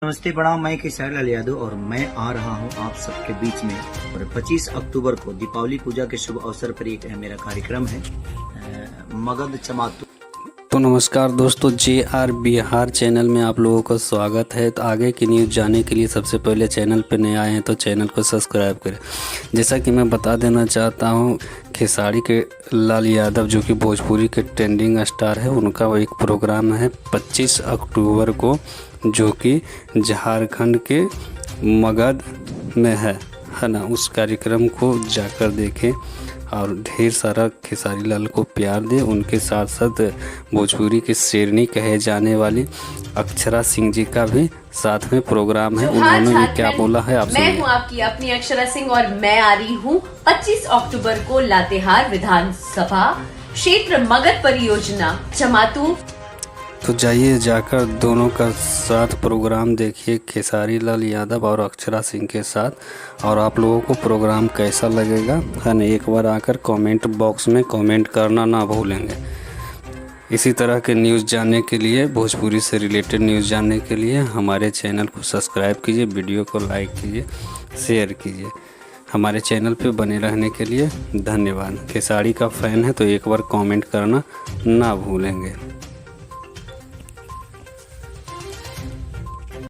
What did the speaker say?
नमस्ते प्रणाम। मैं खेसारी लाल यादव और मैं आ रहा हूं आप सबके बीच में। और 25 अक्टूबर को दीपावली पूजा के शुभ अवसर पर एक मेरा कार्यक्रम है मगध चमातू। तो नमस्कार दोस्तों, JR बिहार चैनल में आप लोगों का स्वागत है। तो आगे की न्यूज़ जानने के लिए सबसे पहले चैनल पर नए आए हैं तो चैनल को सब्सक्राइब करें। जैसा कि मैं बता देना चाहता हूं, खेसारी के लाल यादव जो कि भोजपुरी के ट्रेंडिंग स्टार है, उनका एक प्रोग्राम है 25 अक्टूबर को, जो कि झारखंड के मगध में है ना। उस कार्यक्रम को जाकर देखें और ढेर सारा खेसारी लाल को प्यार दे। उनके साथ साथ भोजपुरी की शेरनी कहे जाने वाली अक्षरा सिंह जी का भी साथ में प्रोग्राम है। उन्होंने भी क्या बोला है आप सुनिए। मैं हूं आपकी अपनी अक्षरा सिंह और मैं आ रही हूं 25 अक्टूबर को लातेहार विधानसभा क्षेत्र मगध परियोजना चमातू। तो जाइए जाकर दोनों का साथ प्रोग्राम देखिए, खेसारी लाल यादव और अक्षरा सिंह के साथ। और आप लोगों को प्रोग्राम कैसा लगेगा है ना, एक बार आकर कमेंट बॉक्स में कमेंट करना ना भूलेंगे। इसी तरह के न्यूज़ जानने के लिए, भोजपुरी से रिलेटेड न्यूज़ जानने के लिए हमारे चैनल को सब्सक्राइब कीजिए, वीडियो को लाइक कीजिए, शेयर कीजिए। हमारे चैनल पे बने रहने के लिए धन्यवाद। खेसारी का फ़ैन है तो एक बार कमेंट करना ना भूलेंगे।